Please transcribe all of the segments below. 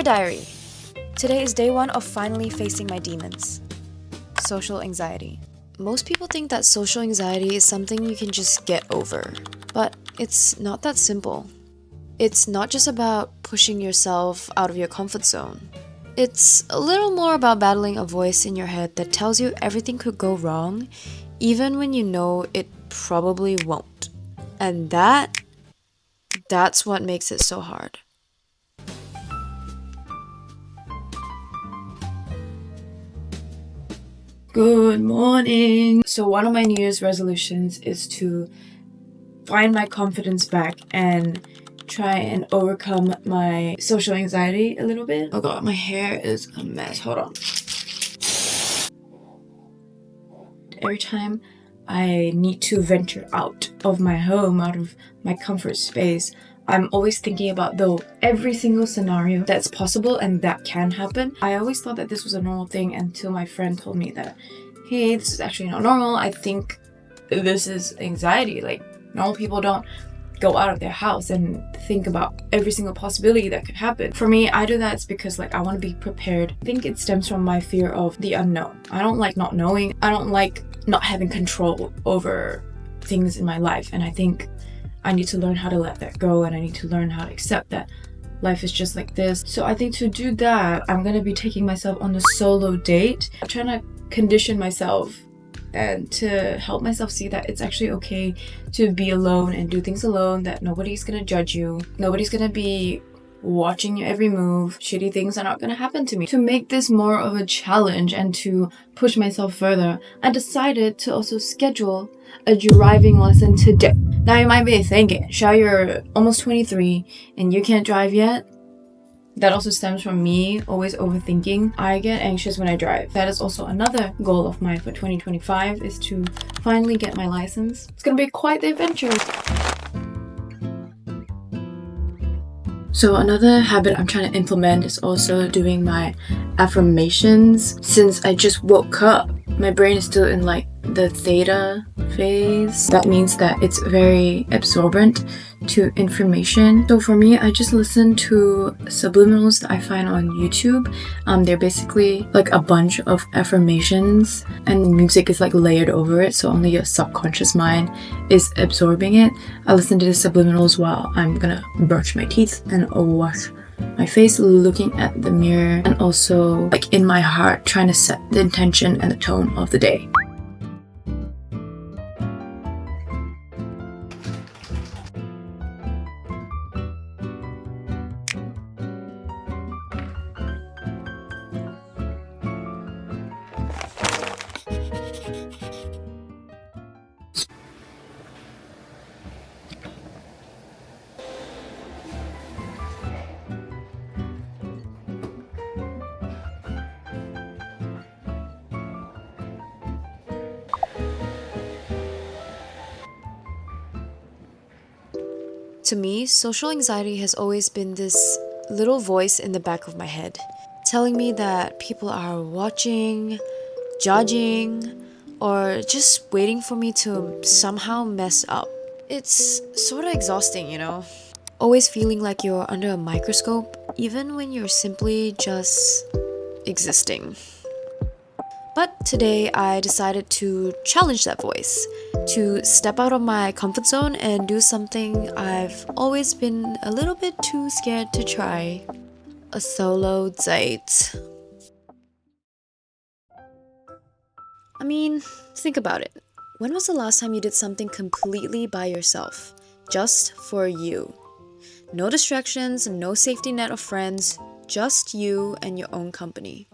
Dear Diary, today is day 1 of finally facing my demons. Social anxiety. Most people think that social anxiety is something you can just get over, but it's not that simple. It's not just about pushing yourself out of your comfort zone. It's a little more about battling a voice in your head that tells you everything could go wrong, even when you know it probably won't. And that's what makes it so hard. Good morning! So one of my New Year's resolutions is to find my confidence back and try and overcome my social anxiety a little bit. Oh god, my hair is a mess. Hold on. Every time I need to venture out of my home, out of my comfort space, I'm always thinking about every single scenario that's possible and that can happen. I always thought that this was a normal thing until my friend told me that, hey, this is actually not normal. I think this is anxiety. Like, normal people don't go out of their house and think about every single possibility that could happen. For me, I do that it's because I want to be prepared. I think it stems from my fear of the unknown. I don't like not knowing. I don't like not having control over things in my life, and I think I need to learn how to let that go, and I need to learn how to accept that life is just like this. So I think to do that, I'm gonna be taking myself on a solo date. I'm trying to condition myself and to help myself see that it's actually okay to be alone and do things alone, that nobody's gonna judge you, nobody's gonna be watching your every move, shitty things are not gonna happen to me. To make this more of a challenge and to push myself further, I decided to also schedule a driving lesson today. Now you might be thinking, Shao, you're almost 23 and you can't drive yet? That also stems from me always overthinking. I get anxious when I drive. That is also another goal of mine for 2025, is to finally get my license. It's gonna be quite the adventure. So another habit I'm trying to implement is also doing my affirmations. Since I just woke up, my brain is still in the theta phase. That means that it's very absorbent to information. So for me, I just listen to subliminals that I find on YouTube. They're basically a bunch of affirmations, and the music is layered over it, so only your subconscious mind is absorbing it. I listen to the subliminals while I'm gonna brush my teeth and wash my face, looking at the mirror, and also in my heart trying to set the intention and the tone of the day. To me, social anxiety has always been this little voice in the back of my head, telling me that people are watching, judging, or just waiting for me to somehow mess up. It's sort of exhausting, Always feeling like you're under a microscope, even when you're simply just existing. But today I decided to challenge that voice, to step out of my comfort zone and do something I've always been a little bit too scared to try. A solo date. I mean, think about it. When was the last time you did something completely by yourself? Just for you. No distractions, no safety net of friends, just you and your own company.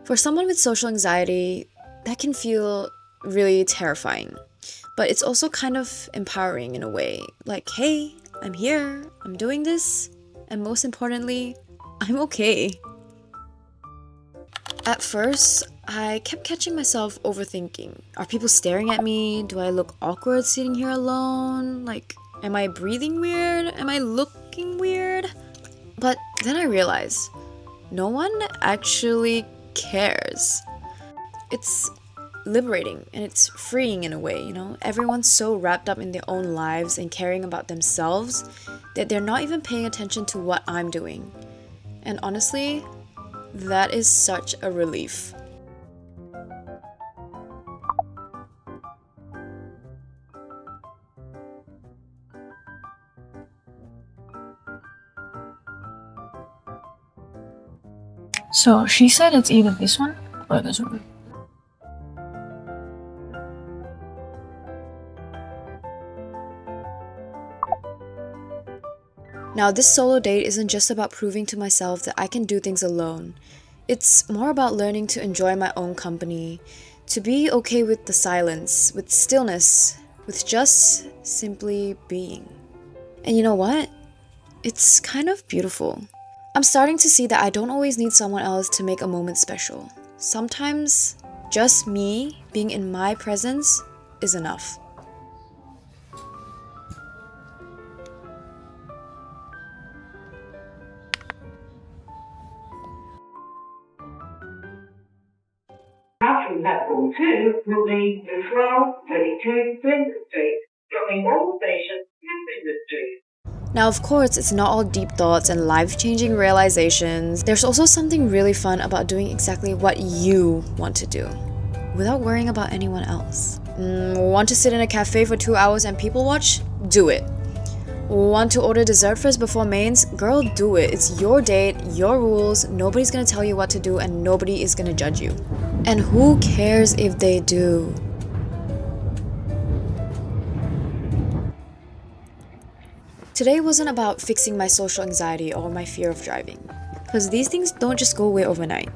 For someone with social anxiety, that can feel really terrifying. But it's also kind of empowering in a way. Hey, I'm here, I'm doing this, and most importantly, I'm okay. At first, I kept catching myself overthinking. Are people staring at me? Do I look awkward sitting here alone? Am I breathing weird? Am I looking weird? But then I realized, no one actually cares. It's liberating and it's freeing in a way, Everyone's so wrapped up in their own lives and caring about themselves that they're not even paying attention to what I'm doing. And honestly, that is such a relief. So she said it's either this one or this one. Now, this solo date isn't just about proving to myself that I can do things alone. It's more about learning to enjoy my own company, to be okay with the silence, with stillness, with just simply being. And you know what? It's kind of beautiful. I'm starting to see that I don't always need someone else to make a moment special. Sometimes, just me being in my presence is enough. After platform 2 will be the 12:32 Flinders Street, dropping all stations in Flinders Street. Now, of course, it's not all deep thoughts and life-changing realizations. There's also something really fun about doing exactly what you want to do, without worrying about anyone else. Want to sit in a cafe for 2 hours and people watch? Do it. Want to order dessert first before mains? Girl, do it. It's your date, your rules. Nobody's gonna tell you what to do and nobody is gonna judge you. And who cares if they do? Today wasn't about fixing my social anxiety or my fear of driving, because these things don't just go away overnight.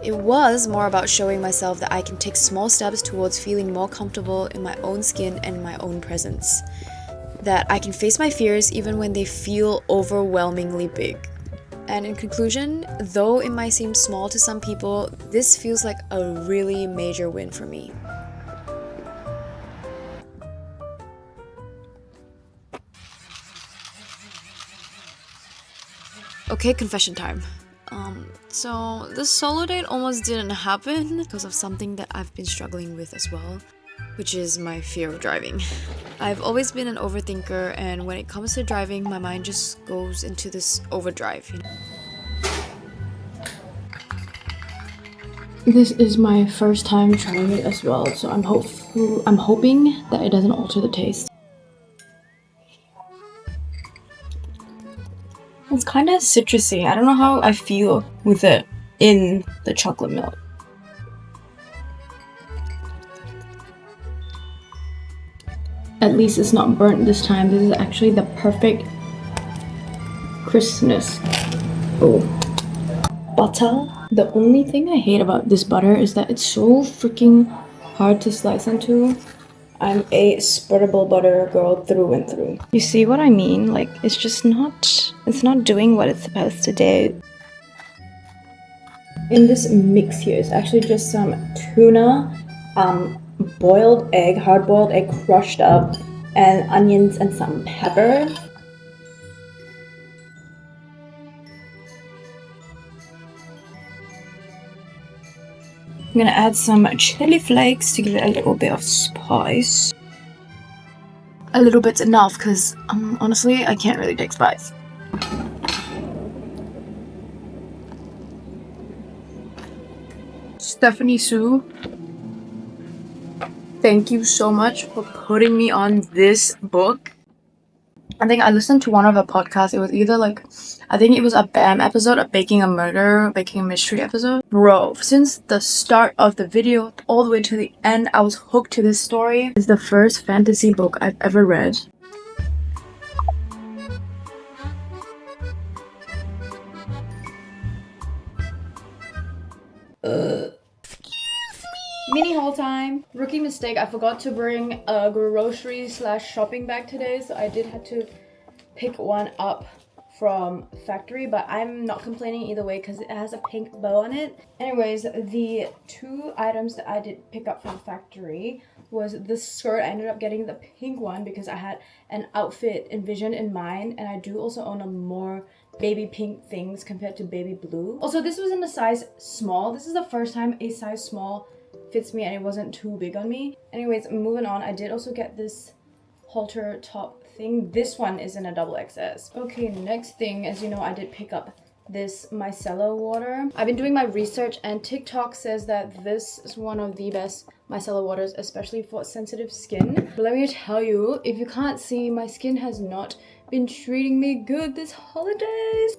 It was more about showing myself that I can take small steps towards feeling more comfortable in my own skin and my own presence. That I can face my fears even when they feel overwhelmingly big. And in conclusion, though it might seem small to some people, this feels like a really major win for me. Okay, confession time. So this solo date almost didn't happen because of something that I've been struggling with as well, which is my fear of driving. I've always been an overthinker, and when it comes to driving, my mind just goes into this overdrive, This is my first time trying it as well, so I'm hoping that it doesn't alter the taste. It's kind of citrusy. I don't know how I feel with it in the chocolate milk. At least it's not burnt this time. This is actually the perfect crispness. Oh. Butter. The only thing I hate about this butter is that it's so freaking hard to slice into. I'm a spreadable butter girl through and through. You see what I mean? Like, it's not doing what it's supposed to do. In this mix here is actually just some tuna, boiled egg, hard-boiled egg crushed up, and onions and some pepper. I'm gonna add some chili flakes to give it a little bit of spice. A little bit's enough because honestly, I can't really take spice. Stephanie Sue, thank you so much for putting me on this book. I think I listened to one of her podcasts. It was either like, I think it was a BAM episode, a Baking a Mystery episode. Bro, since the start of the video all the way to the end, I was hooked to this story. It's the first fantasy book I've ever read. Mini haul time. Rookie mistake. I forgot to bring a grocery/shopping bag today, so I did have to pick one up from factory, but I'm not complaining either way because it has a pink bow on it. Anyways, the two items that I did pick up from factory was this skirt. I ended up getting the pink one because I had an outfit envisioned in mind, and I do also own a more baby pink things compared to baby blue. Also, this was in a size small. This is the first time a size small fits me and it wasn't too big on me. Anyways, moving on, I did also get this halter top thing. This one is in a double XS. Okay, next thing, as you know, I did pick up this micellar water. I've been doing my research and TikTok says that this is one of the best micellar waters, especially for sensitive skin. But let me tell you, if you can't see, my skin has not been treating me good this holidays.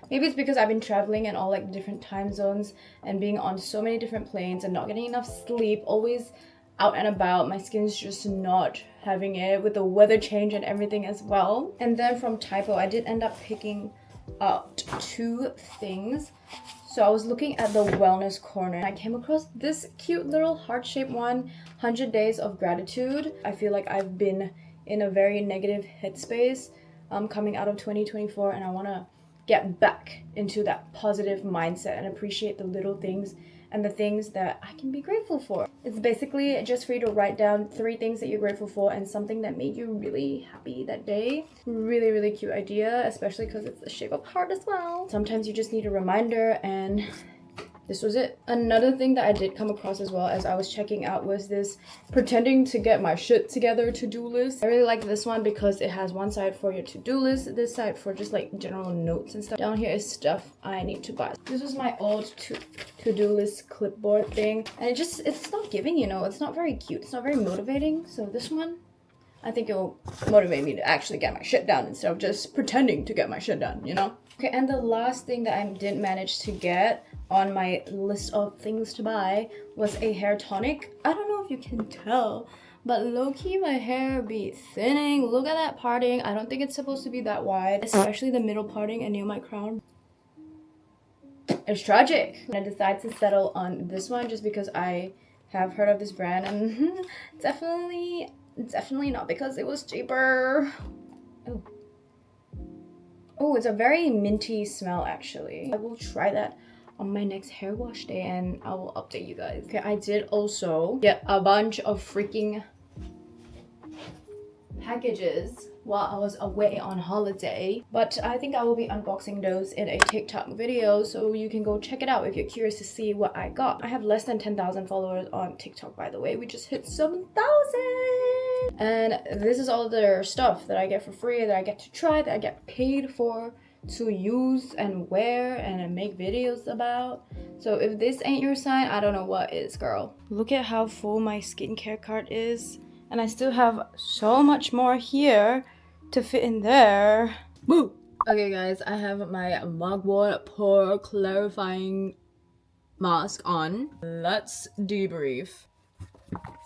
Maybe it's because I've been traveling in all like different time zones and being on so many different planes and not getting enough sleep, always out and about. My skin's just not having it with the weather change and everything as well. And then from Typo, I did end up picking up 2 things. So I was looking at the wellness corner and I came across this cute little heart-shaped one, 100 Days of Gratitude. I feel like I've been in a very negative headspace coming out of 2024, and I want to get back into that positive mindset and appreciate the little things and the things that I can be grateful for. It's basically just for you to write down 3 things that you're grateful for and something that made you really happy that day. Really, really cute idea, especially because it's the shape of heart as well. Sometimes you just need a reminder, and this was it. Another thing that I did come across as well as I was checking out was this pretending to get my shit together to-do list. I really like this one because it has one side for your to-do list, this side for just like general notes and stuff. Down here is stuff I need to buy. This was my old to-do list clipboard thing, and it's not giving, you know, it's not very cute, it's not very motivating. So this one, I think it'll motivate me to actually get my shit done instead of just pretending to get my shit done, you know? Okay, and the last thing that I didn't manage to get on my list of things to buy was a hair tonic. I don't know if you can tell, but low-key my hair be thinning. Look at that parting. I don't think it's supposed to be that wide, especially the middle parting and near my crown. It's tragic. I decided to settle on this one just because I have heard of this brand, and definitely not because it was cheaper. Oh, it's a very minty smell actually. I will try that on my next hair wash day and I will update you guys. Okay, I did also get a bunch of freaking packages while I was away on holiday, but I think I will be unboxing those in a TikTok video, so you can go check it out if you're curious to see what I got. I have less than 10,000 followers on TikTok, by the way. We just hit 7,000, and this is all their stuff that I get for free, that I get to try, that I get paid for to use and wear and make videos about. So if this ain't your sign, I don't know what is, girl. Look at how full my skincare cart is, and I still have so much more here to fit in there. Woo! Okay guys, I have my mugwort pore clarifying mask on. Let's debrief.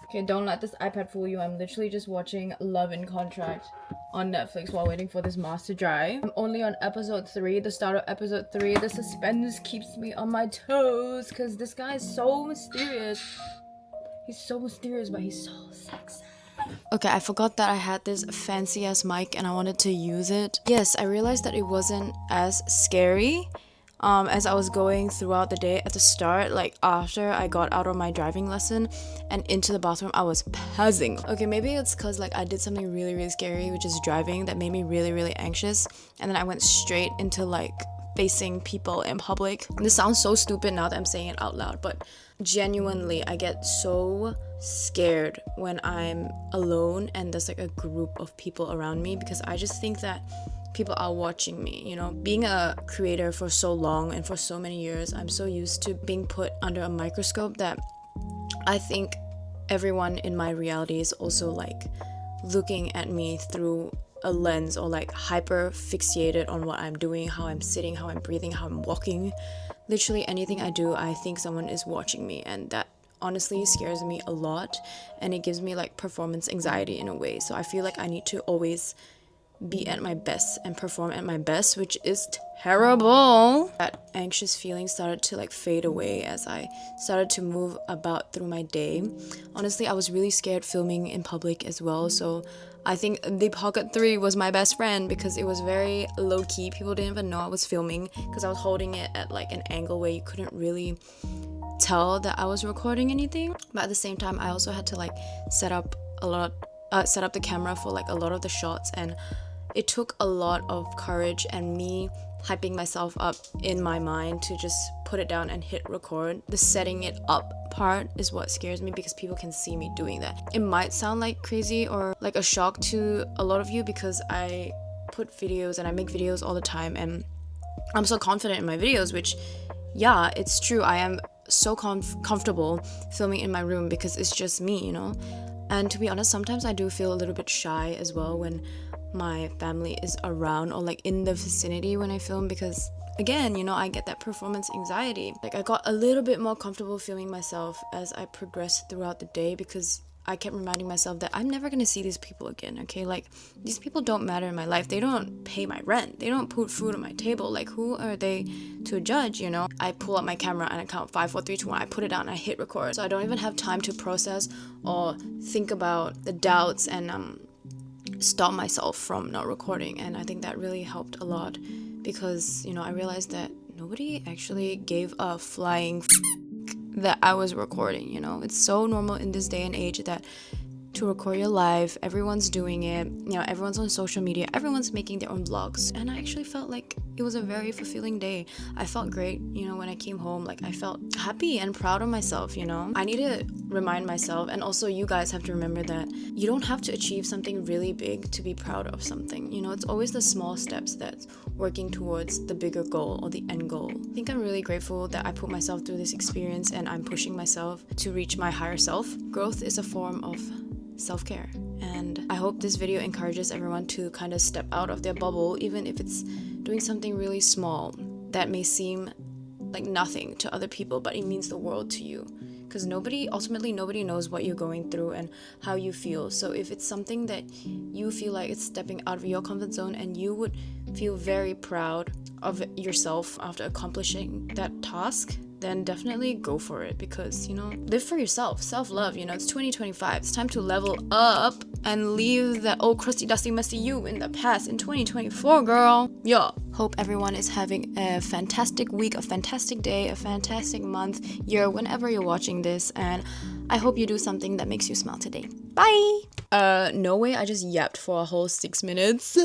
Okay, don't let this iPad fool you. I'm literally just watching Love in Contract on Netflix while waiting for this mask to dry. I'm only on episode 3, the start of episode 3. The suspense keeps me on my toes because this guy is so mysterious. He's so mysterious, but he's so sexy. Okay, I forgot that I had this fancy ass mic and I wanted to use it. Yes, I realized that it wasn't as scary as I was going throughout the day. At the start, like after I got out of my driving lesson and into the bathroom, I was pausing. Okay, maybe it's because like I did something really, really scary, which is driving, that made me really, really anxious. And then I went straight into like facing people in public. This sounds so stupid now that I'm saying it out loud, but genuinely I get so scared when I'm alone and there's like a group of people around me, because I just think that people are watching me. You know, being a creator for so long and for so many years, I'm so used to being put under a microscope that I think everyone in my reality is also like looking at me through a lens, or like hyper fixated on what I'm doing, how I'm sitting, how I'm breathing, how I'm walking. Literally anything I do, I think someone is watching me, and that honestly scares me a lot, and it gives me like performance anxiety in a way. So I feel like I need to always be at my best and perform at my best, which is terrible. That anxious feeling started to like fade away as I started to move about through my day. Honestly, I was really scared filming in public as well, so I think the Pocket 3 was my best friend because it was very low-key. People didn't even know I was filming because I was holding it at like an angle where you couldn't really tell that I was recording anything. But at the same time, I also had to like set up the camera for like a lot of the shots, and it took a lot of courage and me hyping myself up in my mind to just put it down and hit record. The setting it up part is what scares me because people can see me doing that. It might sound like crazy or like a shock to a lot of you because I put videos and I make videos all the time, and I'm so confident in my videos, which, yeah, it's true. I am so comfortable filming in my room because it's just me, you know? And to be honest, sometimes I do feel a little bit shy as well when my family is around or like in the vicinity when I film, because again, you know, I get that performance anxiety. Like, I got a little bit more comfortable filming myself as I progressed throughout the day, because I kept reminding myself that I'm never gonna see these people again, okay? Like, these people don't matter in my life. They don't pay my rent. They don't put food on my table. Like, who are they to judge, you know? I pull out my camera and I count 5, 4, 3, 2, 1. I put it down and I hit record. So I don't even have time to process or think about the doubts and stop myself from not recording. And I think that really helped a lot, because, you know, I realized that nobody actually gave a flying that I was recording, you know. It's so normal in this day and age that to record your life, everyone's doing it, you know, everyone's on social media, everyone's making their own vlogs. And I actually felt like it was a very fulfilling day. I felt great, you know, when I came home. Like, I felt happy and proud of myself, you know. I need to remind myself, and also you guys have to remember, that you don't have to achieve something really big to be proud of something, you know. It's always the small steps that's working towards the bigger goal or the end goal. I think I'm really grateful that I put myself through this experience, and I'm pushing myself to reach my higher self. Growth is a form of self-care, and I hope this video encourages everyone to kind of step out of their bubble, even if it's doing something really small that may seem like nothing to other people, but it means the world to you, because ultimately nobody knows what you're going through and how you feel. So if it's something that you feel like it's stepping out of your comfort zone and you would feel very proud of yourself after accomplishing that task, then definitely go for it, because, you know, live for yourself. Self-love, you know, it's 2025. It's time to level up and leave that old crusty, dusty, messy you in the past in 2024, girl. Yeah. Hope everyone is having a fantastic week, a fantastic day, a fantastic month, year, whenever you're watching this, and I hope you do something that makes you smile today. Bye! No way, I just yapped for a whole 6 minutes.